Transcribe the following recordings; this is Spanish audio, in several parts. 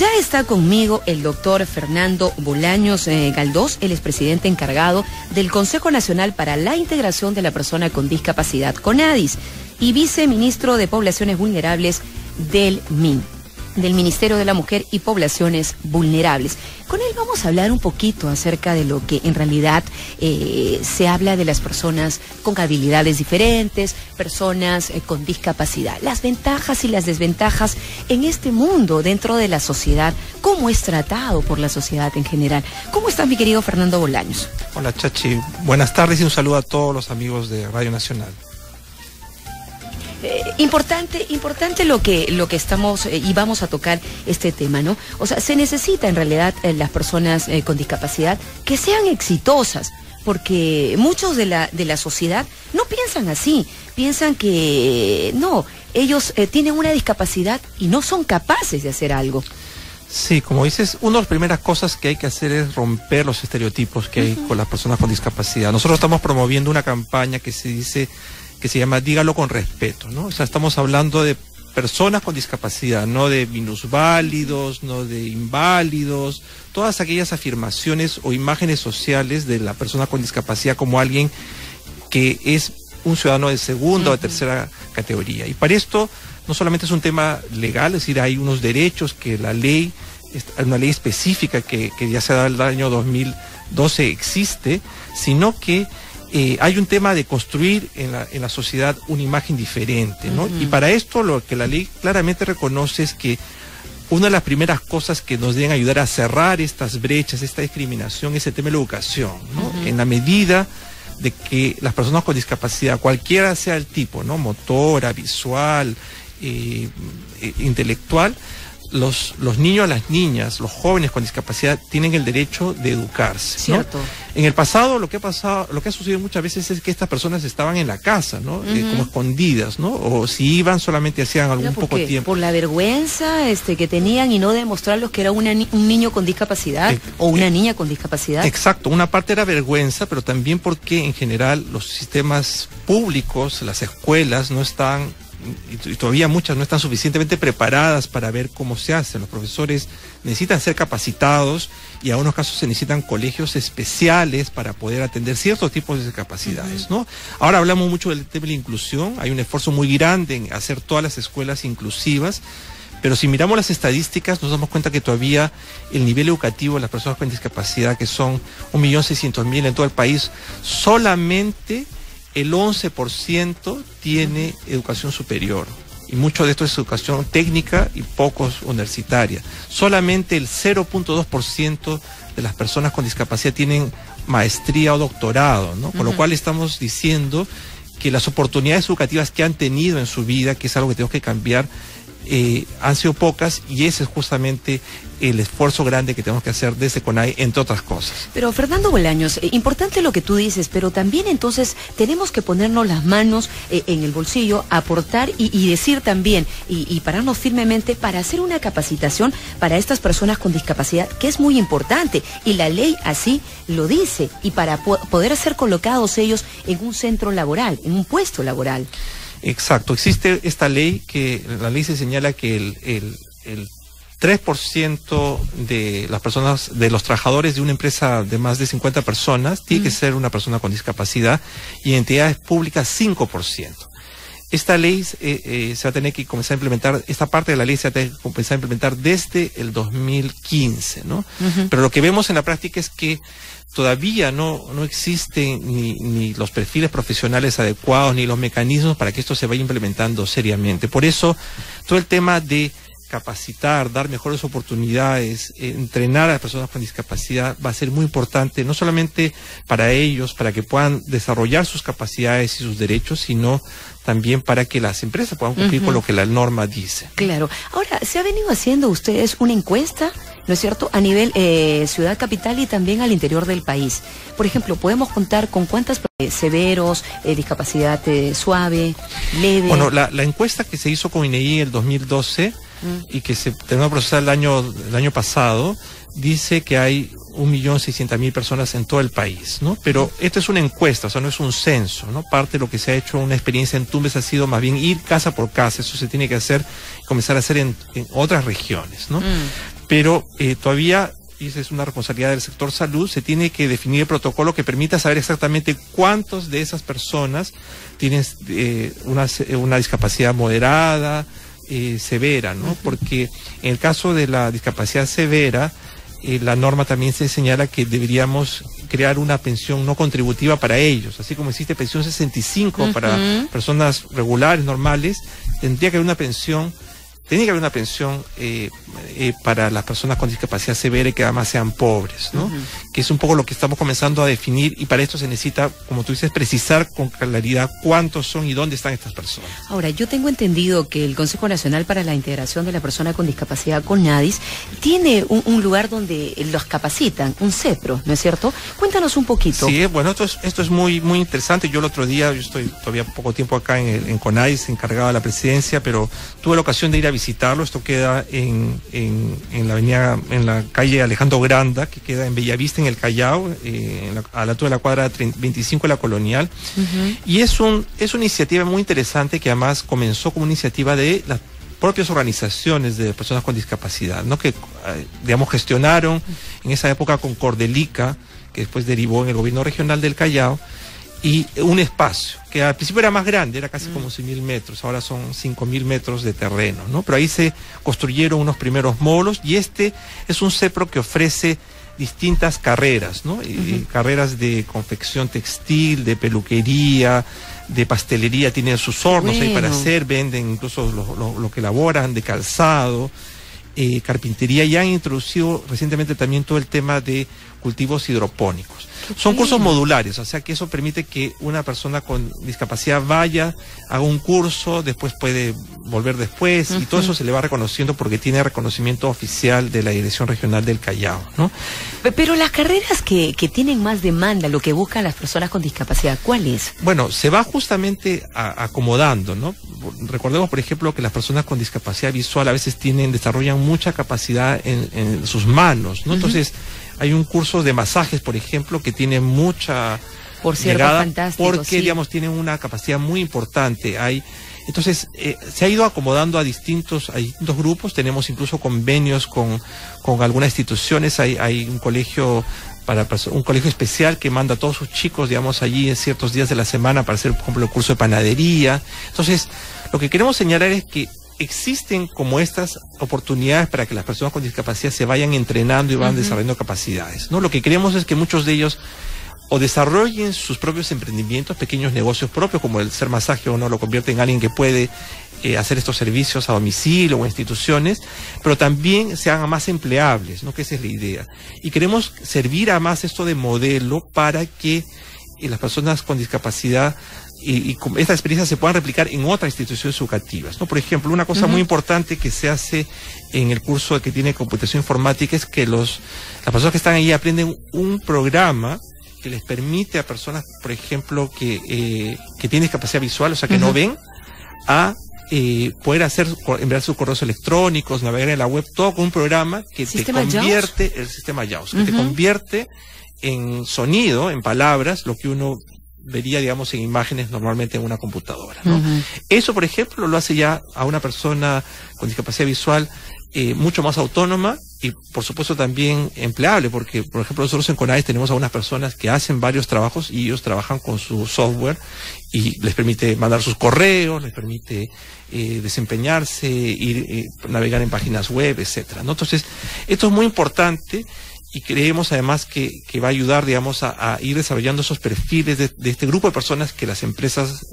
Ya está conmigo el doctor Fernando Bolaños Galdós, él es presidente encargado del Consejo Nacional para la Integración de la Persona con Discapacidad, CONADIS, y viceministro de Poblaciones Vulnerables del MIN, del Ministerio de la Mujer y Poblaciones Vulnerables. Con él vamos a hablar un poquito acerca de lo que en realidad se habla de las personas con habilidades diferentes, personas con discapacidad, las ventajas y las desventajas en este mundo dentro de la sociedad, cómo es tratado por la sociedad en general. ¿Cómo estás, mi querido Fernando Bolaños? Hola, Chachi, buenas tardes y un saludo a todos los amigos de Radio Nacional. Importante lo que estamos y vamos a tocar este tema, ¿no? O sea, se necesita en realidad las personas con discapacidad que sean exitosas, porque muchos de la sociedad no piensan así, piensan que no, ellos tienen una discapacidad y no son capaces de hacer algo. Sí, como dices, una de las primeras cosas que hay que hacer es romper los estereotipos que hay con las personas con discapacidad. Nosotros estamos promoviendo una campaña que se llama Dígalo con respeto, ¿no? O sea, estamos hablando de personas con discapacidad, no de minusválidos, no de inválidos, todas aquellas afirmaciones o imágenes sociales de la persona con discapacidad como alguien que es un ciudadano de segunda o de tercera categoría. Y para esto no solamente es un tema legal, es decir, hay unos derechos que la ley, una ley específica que ya se da el año 2012 existe, sino que hay un tema de construir en la sociedad una imagen diferente, ¿no? Y para esto lo que la ley claramente reconoce es que una de las primeras cosas que nos deben ayudar a cerrar estas brechas, esta discriminación, es el tema de la educación, ¿no? En la medida de que las personas con discapacidad, cualquiera sea el tipo, ¿no? Motora, visual, intelectual, los niños, las niñas, los jóvenes con discapacidad tienen el derecho de educarse, ¿no? Cierto. En el pasado lo que ha sucedido muchas veces es que estas personas estaban en la casa, ¿no? Como escondidas, ¿no? O si iban solamente hacían algún poco tiempo. Por la vergüenza que tenían y no demostrarlos que era un niño con discapacidad o una niña con discapacidad. Exacto, una parte era vergüenza, pero también porque en general los sistemas públicos, las escuelas no están, y todavía muchas no están suficientemente preparadas para ver cómo se hace. Los profesores necesitan ser capacitados y en algunos casos se necesitan colegios especiales para poder atender ciertos tipos de discapacidades, ¿no? Ahora hablamos mucho del tema de la inclusión, hay un esfuerzo muy grande en hacer todas las escuelas inclusivas, pero si miramos las estadísticas nos damos cuenta que todavía el nivel educativo de las personas con discapacidad, que son 1.600.000 en todo el país, solamente el 11% tiene educación superior, y mucho de esto es educación técnica y pocos universitaria. Solamente el 0.2% de las personas con discapacidad tienen maestría o doctorado, ¿no? Con lo cual estamos diciendo que las oportunidades educativas que han tenido en su vida, que es algo que tenemos que cambiar, han sido pocas, y ese es justamente el esfuerzo grande que tenemos que hacer desde CONADIS, entre otras cosas. Pero Fernando Bolaños, importante lo que tú dices, pero también entonces tenemos que ponernos las manos en el bolsillo, aportar y decir también, y pararnos firmemente para hacer una capacitación para estas personas con discapacidad, que es muy importante, y la ley así lo dice, y para poder ser colocados ellos en un centro laboral, en un puesto laboral. Exacto, existe esta ley, que la ley se señala que el 3% de las personas, de los trabajadores de una empresa de más de 50 personas, tiene que ser una persona con discapacidad, y en entidades públicas 5%. Esta ley se va a tener que comenzar a implementar, esta parte de la ley se va a tener que comenzar a implementar desde el 2015, ¿no? Pero lo que vemos en la práctica es que todavía no existen ni los perfiles profesionales adecuados, ni los mecanismos para que esto se vaya implementando seriamente. Por eso, todo el tema de capacitar, dar mejores oportunidades, entrenar a las personas con discapacidad va a ser muy importante, no solamente para ellos, para que puedan desarrollar sus capacidades y sus derechos, sino también para que las empresas puedan cumplir con lo que la norma dice. Claro. Ahora, se ha venido haciendo ustedes una encuesta, ¿no es cierto?, a nivel ciudad capital y también al interior del país. Por ejemplo, ¿podemos contar con cuántas severos, discapacidad suave, leve? Bueno, la encuesta que se hizo con INEGI en el 2012 y que se terminó de procesar el año pasado, dice que hay 1.600.000 personas en todo el país, ¿no? Pero esto es una encuesta, o sea, no es un censo, ¿no? Parte de lo que se ha hecho, una experiencia en Tumbes, ha sido más bien ir casa por casa. Eso se tiene que hacer, comenzar a hacer en otras regiones, ¿no? pero todavía, y esa es una responsabilidad del sector salud, se tiene que definir el protocolo que permita saber exactamente cuántos de esas personas tienen una discapacidad moderada, severa, ¿no? Porque en el caso de la discapacidad severa, la norma también se señala que deberíamos crear una pensión no contributiva para ellos, así como existe pensión 65 para personas regulares, normales, tendría que haber una pensión para las personas con discapacidad severa y que además sean pobres, ¿no? Que es un poco lo que estamos comenzando a definir, y para esto se necesita, como tú dices, precisar con claridad cuántos son y dónde están estas personas. Ahora, yo tengo entendido que el Consejo Nacional para la Integración de la Persona con Discapacidad, CONADIS, tiene un lugar donde los capacitan, un CEPRO, ¿no es cierto? Cuéntanos un poquito. Sí, bueno, esto es muy interesante. Yo el otro día, yo estoy todavía poco tiempo acá en CONADIS, encargado de la presidencia, pero tuve la ocasión de ir a visitarlo. Esto queda en la avenida, en la calle Alejandro Granda, que queda en Bellavista, en el Callao, a la altura de la cuadra 25 de la Colonial. Y es una iniciativa muy interesante que además comenzó como una iniciativa de las propias organizaciones de personas con discapacidad, ¿no? Que, digamos, gestionaron en esa época con Cordelica, que después derivó en el gobierno regional del Callao, y un espacio que al principio era más grande, era casi como 100.000 metros, ahora son 5.000 metros de terreno, ¿no? Pero ahí se construyeron unos primeros módulos, y este es un CEPRO que ofrece distintas carreras, ¿no? Carreras de confección textil, de peluquería, de pastelería, tienen sus hornos ahí para hacer, venden incluso lo que elaboran, de calzado, carpintería, y han introducido recientemente también todo el tema de cultivos hidropónicos. Son cursos modulares, o sea que eso permite que una persona con discapacidad vaya, haga un curso, después puede volver después, y todo eso se le va reconociendo porque tiene reconocimiento oficial de la Dirección Regional del Callao, ¿no? Pero las carreras que tienen más demanda, lo que buscan las personas con discapacidad, ¿cuál es? Bueno, se va justamente acomodando, ¿no? Recordemos, por ejemplo, que las personas con discapacidad visual a veces desarrollan mucha capacidad en sus manos, ¿no? Entonces, hay un curso de masajes, por ejemplo, que tiene mucha llegada, fantástico, porque, digamos, tienen una capacidad muy importante. Entonces, se ha ido acomodando a distintos grupos. Tenemos incluso convenios con algunas instituciones. Hay un colegio especial que manda a todos sus chicos, digamos, allí en ciertos días de la semana para hacer, por ejemplo, el curso de panadería. Entonces, lo que queremos señalar es que existen como estas oportunidades para que las personas con discapacidad se vayan entrenando y van desarrollando capacidades, ¿no? Lo que queremos es que muchos de ellos o desarrollen sus propios emprendimientos, pequeños negocios propios, como el ser masaje, o no lo convierte en alguien que puede hacer estos servicios a domicilio o en instituciones, pero también se hagan más empleables, ¿no? Que esa es la idea. Y queremos servir además esto de modelo para que las personas con discapacidad y esta experiencia se puedan replicar en otras instituciones educativas, ¿no? Por ejemplo, una cosa muy importante que se hace en el curso que tiene computación informática es que las personas que están ahí aprenden un programa que les permite a personas, por ejemplo, que tienen discapacidad visual, o sea, que no ven, a poder enviar sus correos electrónicos, navegar en la web, todo con un programa que te convierte, el sistema JAWS, que te convierte en sonido, en palabras, lo que uno vería, digamos, en imágenes normalmente en una computadora, ¿no? Eso, por ejemplo, lo hace ya a una persona con discapacidad visual mucho más autónoma y, por supuesto, también empleable, porque, por ejemplo, nosotros en CONADIS tenemos a unas personas que hacen varios trabajos y ellos trabajan con su software y les permite mandar sus correos, les permite desempeñarse, navegar en páginas web, etcétera, ¿no? Entonces, esto es muy importante. Y creemos además que va a ayudar, digamos, a ir desarrollando esos perfiles de este grupo de personas que las empresas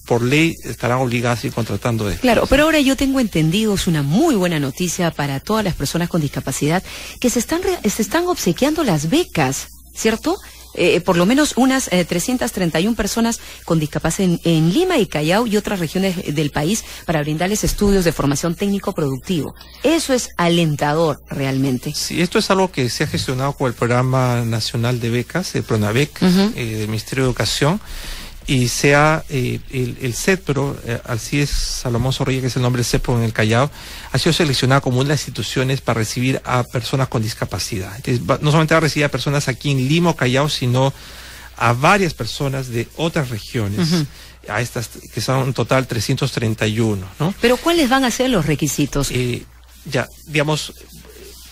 por ley estarán obligadas a ir contratando. Claro, pero ahora yo tengo entendido, es una muy buena noticia para todas las personas con discapacidad, que se están obsequiando las becas, ¿cierto? Por lo menos unas 331 personas con discapacidad en Lima y Callao y otras regiones del país para brindarles estudios de formación técnico-productivo. Eso es alentador realmente. Sí, esto es algo que se ha gestionado con el Programa Nacional de Becas, el PRONAVEC, del Ministerio de Educación, y el CEPRO, Alcides Salomón Zorrilla, que es el nombre del CEPRO en el Callao, ha sido seleccionado como una de las instituciones para recibir a personas con discapacidad. Entonces, no solamente va a recibir a personas aquí en Lima o Callao, sino a varias personas de otras regiones, a estas que son en total 331, ¿no? ¿Pero cuáles van a ser los requisitos? Ya, digamos,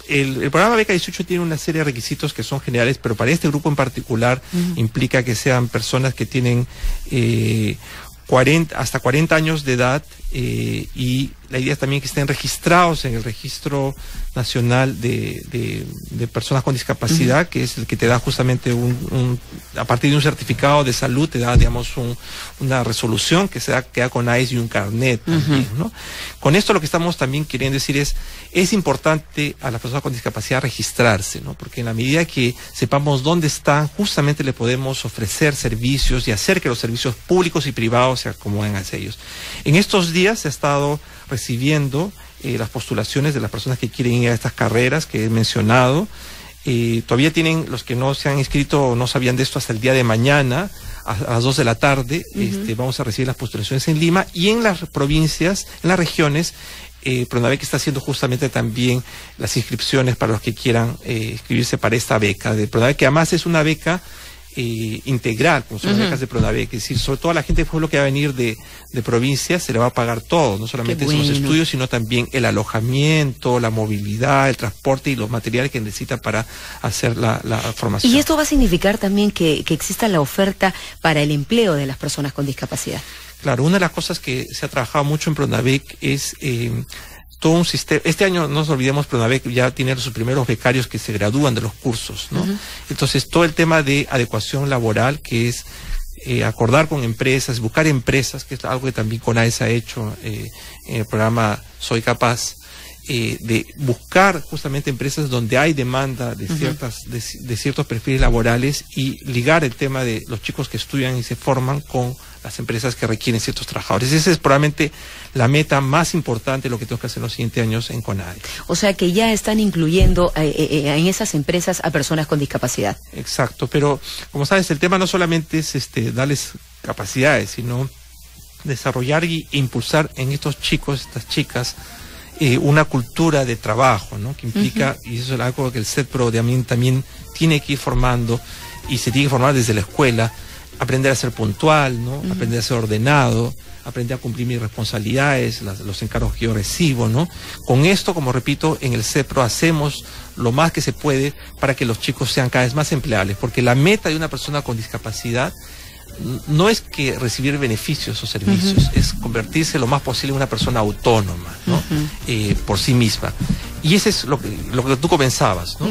El programa Beca 18 tiene una serie de requisitos que son generales, pero para este grupo en particular implica que sean personas que tienen hasta 40 años de edad, y la idea es también que estén registrados en el Registro Nacional de Personas con Discapacidad, que es el que te da justamente a partir de un certificado de salud, te da, digamos, una resolución que queda con AIS y un carnet también, ¿no? Con esto lo que estamos también queriendo decir es importante a las personas con discapacidad registrarse, ¿no? Porque en la medida que sepamos dónde están, justamente le podemos ofrecer servicios y hacer que los servicios públicos y privados se acomoden hacia ellos. En estos días se ha estado recibiendo las postulaciones de las personas que quieren ir a estas carreras que he mencionado. Todavía tienen, los que no se han inscrito o no sabían de esto, hasta el día de mañana a las 2 de la tarde. Vamos a recibir las postulaciones en Lima, y en las provincias, en las regiones, Pronavec está haciendo justamente también las inscripciones para los que quieran inscribirse para esta beca de Pronavec, que además es una beca integral, como son las becas de Pronavec, es decir, sobre todo a la gente de pueblo que va a venir de provincias se le va a pagar todo, no solamente los estudios, sino también el alojamiento, la movilidad, el transporte y los materiales que necesita para hacer la formación. ¿Y esto va a significar también que exista la oferta para el empleo de las personas con discapacidad? Claro, una de las cosas que se ha trabajado mucho en Pronavec es todo un sistema. Este año, no nos olvidemos, Pronavec ya tiene sus primeros becarios que se gradúan de los cursos, ¿no? Entonces, todo el tema de adecuación laboral, que es acordar con empresas, buscar empresas, que es algo que también CONAES ha hecho en el programa Soy Capaz, de buscar justamente empresas donde hay demanda de ciertos perfiles laborales, y ligar el tema de los chicos que estudian y se forman con las empresas que requieren ciertos trabajadores. Esa es probablemente la meta más importante de lo que tenemos que hacer en los siguientes años en CONADE. O sea que ya están incluyendo en esas empresas a personas con discapacidad. Exacto, pero como sabes, el tema no solamente es darles capacidades, sino desarrollar e impulsar en estos chicos, estas chicas, una cultura de trabajo, ¿no? Que implica, y eso es algo que el CEDPRO también tiene que ir formando, y se tiene que formar desde la escuela, aprender a ser puntual, ¿no? Aprender a ser ordenado, aprender a cumplir mis responsabilidades, los encargos que yo recibo, ¿no? Con esto, como repito, en el CEPRO hacemos lo más que se puede para que los chicos sean cada vez más empleables, porque la meta de una persona con discapacidad no es que recibir beneficios o servicios, es convertirse lo más posible en una persona autónoma, ¿no? Por sí misma. Y ese es lo que tú comenzabas, ¿no?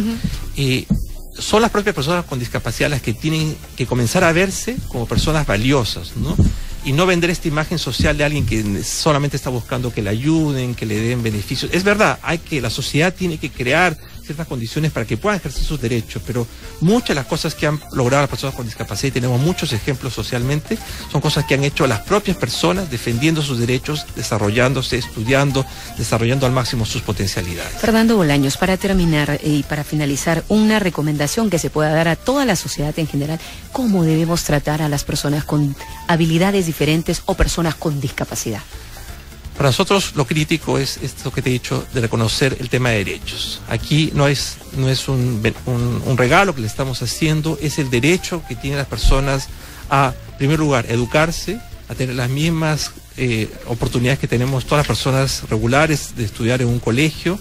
Son las propias personas con discapacidad las que tienen que comenzar a verse como personas valiosas, ¿no? Y no vender esta imagen social de alguien que solamente está buscando que le ayuden, que le den beneficios. Es verdad, la sociedad tiene que crear ciertas condiciones para que puedan ejercer sus derechos, pero muchas de las cosas que han logrado las personas con discapacidad, y tenemos muchos ejemplos socialmente, son cosas que han hecho las propias personas defendiendo sus derechos, desarrollándose, estudiando, desarrollando al máximo sus potencialidades. Fernando Bolaños, para terminar y para finalizar, una recomendación que se pueda dar a toda la sociedad en general: ¿cómo debemos tratar a las personas con habilidades diferentes o personas con discapacidad? Para nosotros lo crítico es esto que te he dicho, de reconocer el tema de derechos. Aquí no es un regalo que le estamos haciendo, es el derecho que tienen las personas a, en primer lugar, educarse, a tener las mismas oportunidades que tenemos todas las personas regulares de estudiar en un colegio.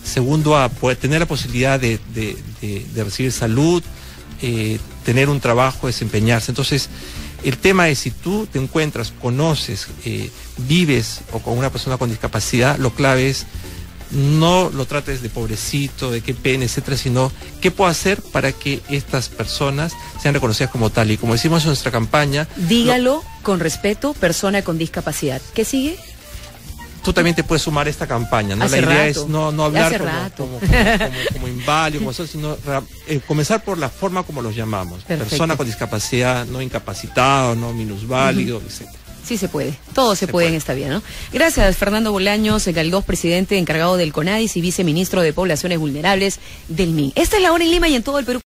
Segundo, a poder tener la posibilidad de recibir salud, tener un trabajo, desempeñarse. Entonces, el tema es, si tú te encuentras, conoces, vives o con una persona con discapacidad, lo clave es no lo trates de pobrecito, de qué pena, etcétera, sino qué puedo hacer para que estas personas sean reconocidas como tal. Y como decimos en nuestra campaña... Dígalo con respeto, persona con discapacidad. ¿Qué sigue? Tú también te puedes sumar a esta campaña, ¿no? La idea es no hablar como inválido, sino comenzar por la forma como los llamamos. Perfecto. Persona con discapacidad, no incapacitado, no minusválido, etc. Sí se puede, todo se puede en esta vida, ¿no? Gracias, Fernando Bolaños Galdós, presidente encargado del CONADIS y viceministro de Poblaciones Vulnerables del MIN. Esta es La Hora en Lima y en todo el Perú.